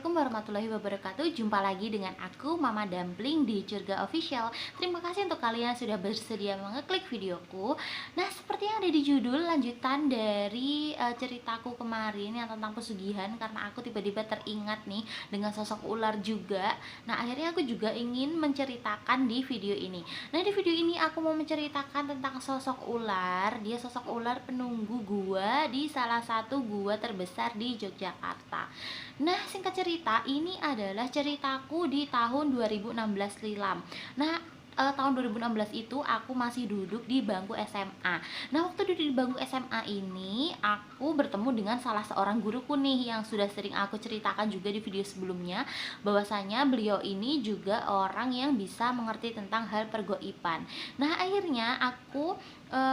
Assalamualaikum warahmatullahi wabarakatuh. Jumpa lagi dengan aku Mama Dumpling di Curga Official. Terima kasih untuk kalian yang sudah bersedia mengeklik videoku. Nah, seperti yang ada di judul, lanjutan dari ceritaku kemarin yang tentang pesugihan, karena aku tiba-tiba teringat nih dengan sosok ular juga. Nah, akhirnya aku juga ingin menceritakan di video ini. Nah, di video ini aku mau menceritakan tentang sosok ular. Dia sosok ular penunggu gua di salah satu gua terbesar di Yogyakarta. Nah, singkat cerita, ini adalah ceritaku di tahun 2016 silam. Nah, tahun 2016 itu aku masih duduk di bangku SMA. Nah, waktu duduk di bangku SMA ini, aku bertemu dengan salah seorang guruku nih yang sudah sering aku ceritakan juga di video sebelumnya, bahwasanya beliau ini juga orang yang bisa mengerti tentang hal pergoiban. Nah, akhirnya aku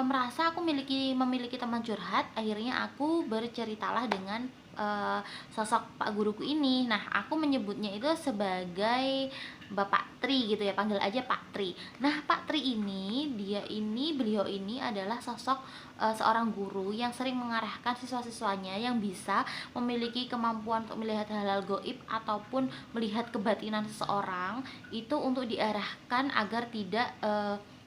merasa aku memiliki teman curhat. Akhirnya aku berceritalah dengan sosok Pak guruku ini. Nah, aku menyebutnya itu sebagai Bapak Tri gitu ya, panggil aja Pak Tri. Nah, Pak Tri ini, beliau ini adalah sosok seorang guru yang sering mengarahkan siswa-siswanya yang bisa memiliki kemampuan untuk melihat hal-hal goib ataupun melihat kebatinan seseorang itu untuk diarahkan agar tidak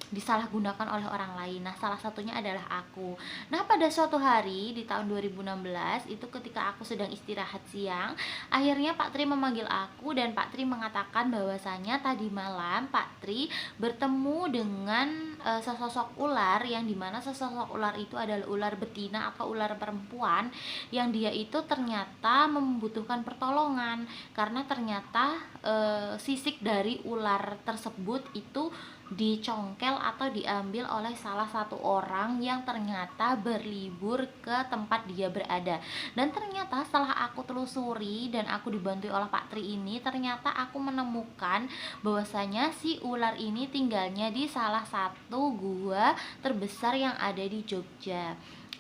disalahgunakan oleh orang lain. Nah, salah satunya adalah aku. Nah, pada suatu hari di tahun 2016 itu, ketika aku sedang istirahat siang, akhirnya Pak Tri memanggil aku dan Pak Tri mengatakan bahwasanya tadi malam Pak Tri bertemu dengan sesosok ular, yang dimana sesosok ular itu adalah ular betina atau ular perempuan, yang dia itu ternyata membutuhkan pertolongan karena ternyata sisik dari ular tersebut itu dicongkel atau diambil oleh salah satu orang yang ternyata berlibur ke tempat dia berada. Dan ternyata setelah aku telusuri dan aku dibantu oleh Pak Tri ini, ternyata aku menemukan bahwasanya si ular ini tinggalnya di salah satu gua terbesar yang ada di Jogja.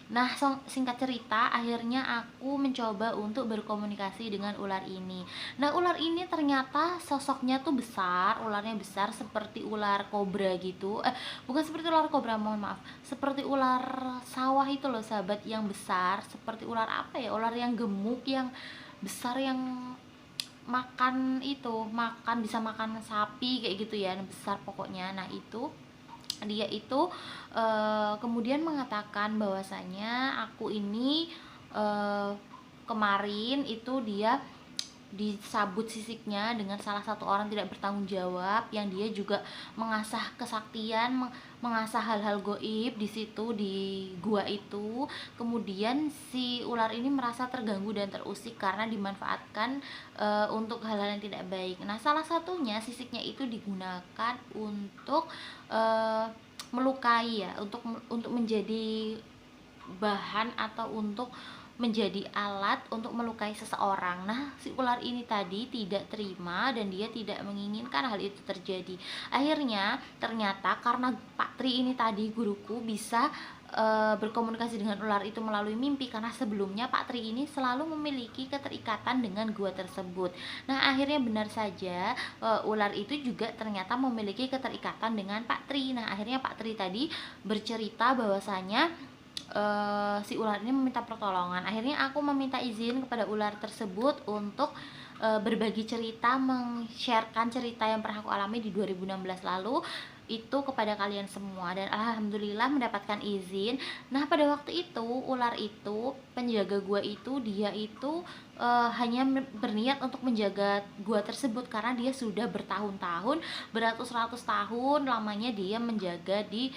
Nah, singkat cerita, akhirnya aku mencoba untuk berkomunikasi dengan ular ini. Nah, ular ini ternyata sosoknya tuh besar, ularnya besar seperti ular kobra gitu. Bukan seperti ular kobra, mohon maaf. Seperti ular sawah itu loh, sahabat, yang besar. Seperti ular apa ya? Ular yang gemuk, yang besar, yang bisa makan sapi kayak gitu ya, besar pokoknya. Nah, itu dia itu kemudian mengatakan bahwasanya aku ini kemarin itu dia disabut sisiknya dengan salah satu orang tidak bertanggung jawab, yang dia juga mengasah kesaktian, mengasah hal-hal goib di situ, di gua itu. Kemudian si ular ini merasa terganggu dan terusik karena dimanfaatkan untuk hal-hal yang tidak baik. Nah, salah satunya sisiknya itu digunakan untuk melukai ya, untuk menjadi bahan atau untuk menjadi alat untuk melukai seseorang. Nah, si ular ini tadi tidak terima dan dia tidak menginginkan hal itu terjadi. Akhirnya ternyata karena Pak Tri ini tadi guruku bisa berkomunikasi dengan ular itu melalui mimpi, karena sebelumnya Pak Tri ini selalu memiliki keterikatan dengan gua tersebut. Nah, akhirnya benar saja ular itu juga ternyata memiliki keterikatan dengan Pak Tri. Nah, akhirnya Pak Tri tadi bercerita bahwasanya si ular ini meminta pertolongan. Akhirnya aku meminta izin kepada ular tersebut untuk berbagi cerita, meng-sharekan cerita yang pernah aku alami di 2016 lalu itu kepada kalian semua, dan alhamdulillah mendapatkan izin. Nah, pada waktu itu ular itu, penjaga gua itu, dia itu hanya berniat untuk menjaga gua tersebut karena dia sudah bertahun-tahun, beratus-ratus tahun lamanya dia menjaga di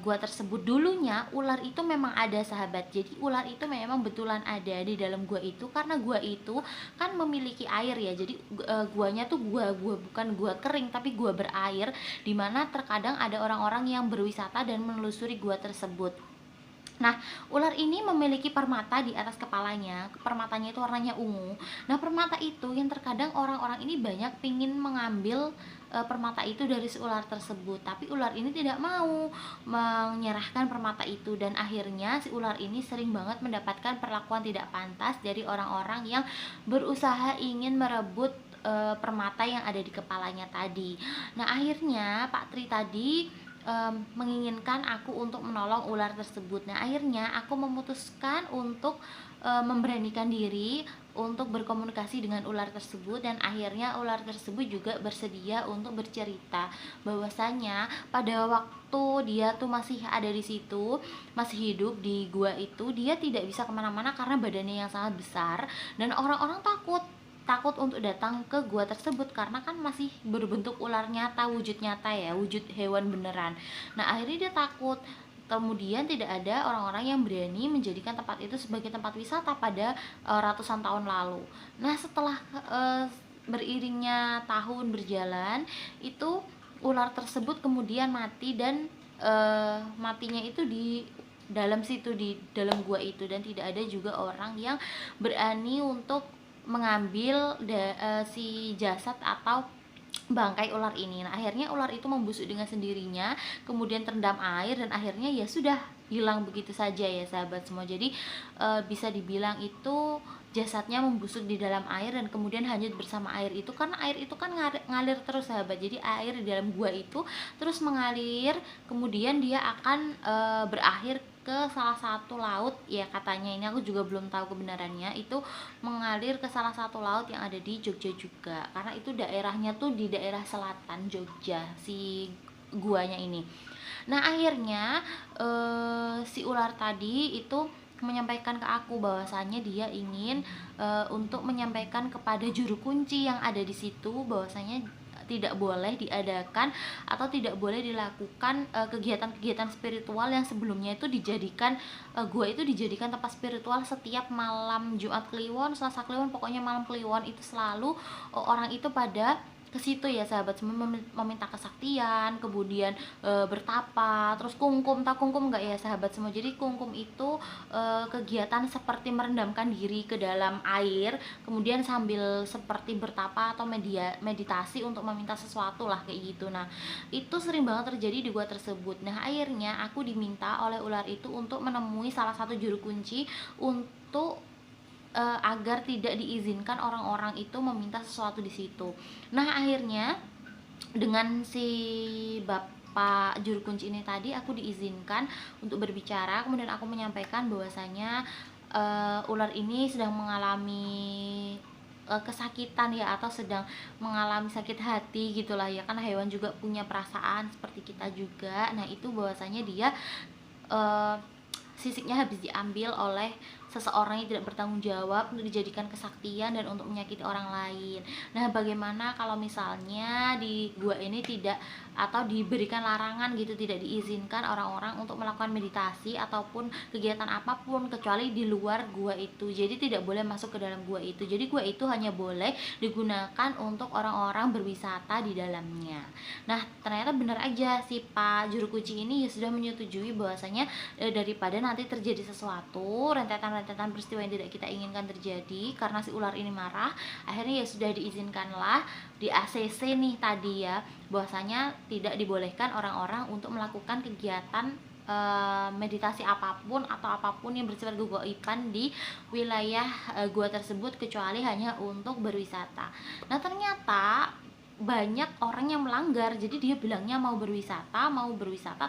gua tersebut. Dulunya ular itu memang ada, sahabat. Jadi ular itu memang betulan ada di dalam gua itu, karena gua itu kan memiliki air ya. Jadi guanya tuh gua bukan gua kering tapi gua berair, dimana terkadang ada orang-orang yang berwisata dan menelusuri gua tersebut. Nah, ular ini memiliki permata di atas kepalanya. Permatanya itu warnanya ungu. Nah, permata itu yang terkadang orang-orang ini banyak pingin mengambil permata itu dari si ular tersebut, tapi ular ini tidak mau menyerahkan permata itu, dan akhirnya si ular ini sering banget mendapatkan perlakuan tidak pantas dari orang-orang yang berusaha ingin merebut permata yang ada di kepalanya tadi. Nah, akhirnya Pak Tri tadi menginginkan aku untuk menolong ular tersebut. Nah, akhirnya aku memutuskan untuk memberanikan diri untuk berkomunikasi dengan ular tersebut, dan akhirnya ular tersebut juga bersedia untuk bercerita bahwasanya pada waktu dia tuh masih ada di situ, masih hidup di gua itu, dia tidak bisa kemana-mana karena badannya yang sangat besar, dan orang-orang takut takut untuk datang ke gua tersebut karena kan masih berbentuk ular nyata, wujud nyata ya, wujud hewan beneran. Nah akhirnya dia takut. Kemudian tidak ada orang-orang yang berani menjadikan tempat itu sebagai tempat wisata pada ratusan tahun lalu. Nah setelah beriringnya tahun berjalan, itu ular tersebut kemudian mati, dan matinya itu di dalam situ, di dalam gua itu, dan tidak ada juga orang yang berani untuk mengambil si jasad atau bangkai ular ini. Nah, akhirnya ular itu membusuk dengan sendirinya, kemudian terendam air, dan akhirnya ya sudah hilang begitu saja ya sahabat semua. Jadi bisa dibilang itu jasadnya membusuk di dalam air dan kemudian hanyut bersama air itu, karena air itu kan ngalir terus sahabat. Jadi air di dalam gua itu terus mengalir, kemudian dia akan berakhir ke salah satu laut ya, katanya, ini aku juga belum tahu kebenarannya, itu mengalir ke salah satu laut yang ada di Jogja juga, karena itu daerahnya tuh di daerah selatan Jogja si guanya ini. Nah akhirnya si ular tadi itu menyampaikan ke aku bahwasanya dia ingin untuk menyampaikan kepada juru kunci yang ada di situ bahwasanya tidak boleh diadakan atau tidak boleh dilakukan kegiatan-kegiatan spiritual yang sebelumnya itu dijadikan gua itu dijadikan tempat spiritual. Setiap malam Jumat Kliwon, Selasa Kliwon, pokoknya malam Kliwon itu selalu orang itu pada ke situ ya sahabat, semua meminta kesaktian, kemudian bertapa, terus kungkum, tak kungkum enggak ya sahabat semua. Jadi kungkum itu kegiatan seperti merendamkan diri ke dalam air, kemudian sambil seperti bertapa atau meditasi untuk meminta sesuatu lah kayak gitu. Nah itu sering banget terjadi di gua tersebut. Nah akhirnya aku diminta oleh ular itu untuk menemui salah satu juru kunci untuk agar tidak diizinkan orang-orang itu meminta sesuatu di situ. Nah akhirnya dengan si bapak juru kunci ini tadi aku diizinkan untuk berbicara, kemudian aku menyampaikan bahwasanya ular ini sedang mengalami kesakitan ya, atau sedang mengalami sakit hati gitulah ya, kan hewan juga punya perasaan seperti kita juga. Nah itu bahwasanya dia uh, sisiknya habis diambil oleh seseorang yang tidak bertanggung jawab untuk dijadikan kesaktian dan untuk menyakiti orang lain. Nah bagaimana kalau misalnya di gua ini tidak, atau diberikan larangan gitu, tidak diizinkan orang-orang untuk melakukan meditasi ataupun kegiatan apapun kecuali di luar gua itu. Jadi tidak boleh masuk ke dalam gua itu. Jadi gua itu hanya boleh digunakan untuk orang-orang berwisata di dalamnya. Nah ternyata benar aja, si Pak Juru Kunci ini ya sudah menyetujui bahwasanya daripada nanti terjadi sesuatu, rentetan peristiwa yang tidak kita inginkan terjadi karena si ular ini marah, akhirnya ya sudah diizinkanlah di ACC nih tadi ya, bahwasanya tidak dibolehkan orang-orang untuk melakukan kegiatan meditasi apapun atau apapun yang bersifat gugaiban di wilayah gua tersebut, kecuali hanya untuk berwisata. Nah ternyata banyak orang yang melanggar. Jadi dia bilangnya mau berwisata,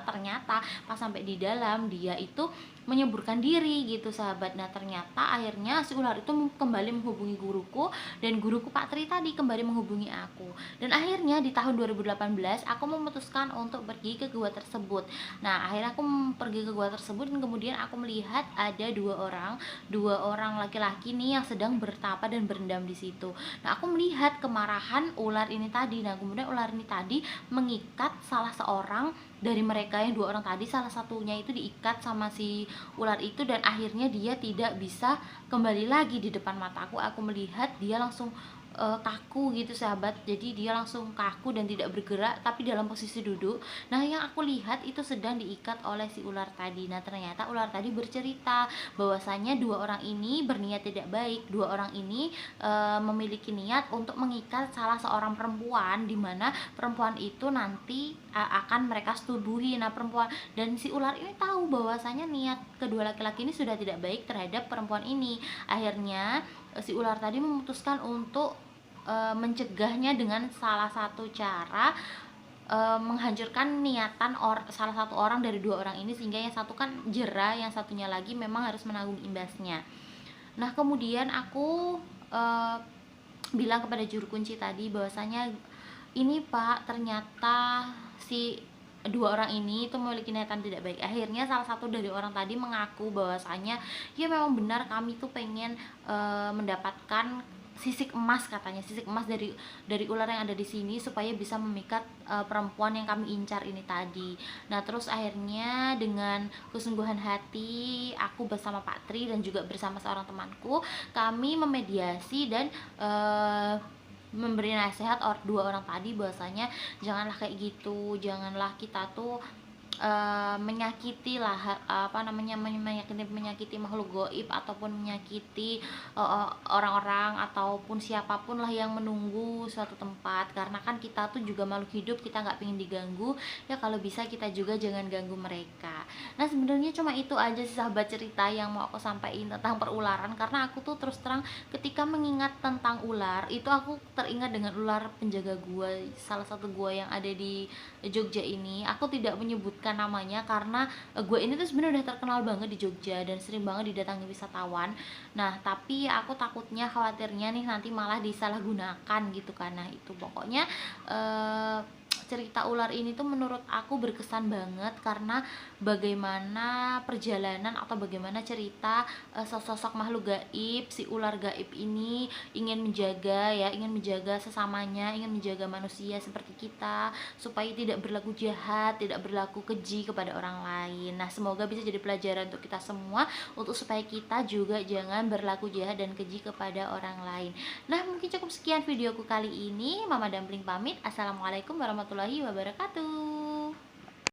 ternyata pas sampai di dalam dia itu menyeburkan diri gitu sahabat. Nah ternyata akhirnya si ular itu kembali menghubungi guruku, dan guruku Pak Tri tadi kembali menghubungi aku, dan akhirnya di tahun 2018 aku memutuskan untuk pergi ke gua tersebut. Nah akhirnya aku pergi ke gua tersebut, dan kemudian aku melihat ada dua orang laki-laki nih yang sedang bertapa dan berendam di situ. Nah aku melihat kemarahan ular ini tadi. Nah kemudian ular ini tadi mengikat salah seorang dari mereka yang dua orang tadi, salah satunya itu diikat sama si ular itu, dan akhirnya dia tidak bisa kembali lagi di depan mataku. Aku melihat dia langsung kaku gitu sahabat. Jadi dia langsung kaku dan tidak bergerak tapi dalam posisi duduk. Nah yang aku lihat itu sedang diikat oleh si ular tadi. Nah ternyata ular tadi bercerita bahwasanya dua orang ini berniat tidak baik. Dua orang ini memiliki niat untuk mengikat salah seorang perempuan, dimana perempuan itu nanti akan mereka setubuhi. Nah perempuan dan si ular ini tahu bahwasanya niat kedua laki-laki ini sudah tidak baik terhadap perempuan ini. Akhirnya si ular tadi memutuskan untuk mencegahnya dengan salah satu cara menghancurkan niatan salah satu orang dari dua orang ini, sehingga yang satu kan jera, yang satunya lagi memang harus menanggung imbasnya. Nah kemudian aku eh, bilang kepada juru kunci tadi bahwasanya ini Pak, ternyata si dua orang ini itu memiliki niatan tidak baik. Akhirnya salah satu dari orang tadi mengaku bahwasanya ya memang benar kami tuh pengen mendapatkan sisik emas, katanya sisik emas dari ular yang ada di sini supaya bisa memikat perempuan yang kami incar ini tadi. Nah terus akhirnya dengan kesungguhan hati aku bersama Pak Tri dan juga bersama seorang temanku, kami memediasi dan memberi nasihat dua orang tadi bahwasanya janganlah kayak gitu, janganlah kita tuh menyakiti lah menyakiti makhluk goib ataupun menyakiti orang-orang ataupun siapapun lah yang menunggu suatu tempat, karena kan kita tuh juga makhluk hidup, kita nggak pengen diganggu ya, kalau bisa kita juga jangan ganggu mereka. Nah sebenarnya cuma itu aja sih sahabat cerita yang mau aku sampaikan tentang perularan, karena aku tuh terus terang ketika mengingat tentang ular itu aku teringat dengan ular penjaga gua, salah satu gua yang ada di Jogja ini. Aku tidak menyebutkan namanya karena gua ini tuh sebenarnya udah terkenal banget di Jogja dan sering banget didatangi wisatawan. Nah tapi aku takutnya, khawatirnya nih nanti malah disalahgunakan gitu kan. Nah itu pokoknya cerita ular ini tuh menurut aku berkesan banget karena bagaimana perjalanan atau bagaimana cerita sosok makhluk gaib, si ular gaib ini ingin menjaga sesamanya, ingin menjaga manusia seperti kita supaya tidak berlaku jahat, tidak berlaku keji kepada orang lain. Nah semoga bisa jadi pelajaran untuk kita semua, untuk supaya kita juga jangan berlaku jahat dan keji kepada orang lain. Nah mungkin cukup sekian videoku kali ini. Mama Dumpling pamit. Assalamualaikum warahmatullahi wabarakatuh.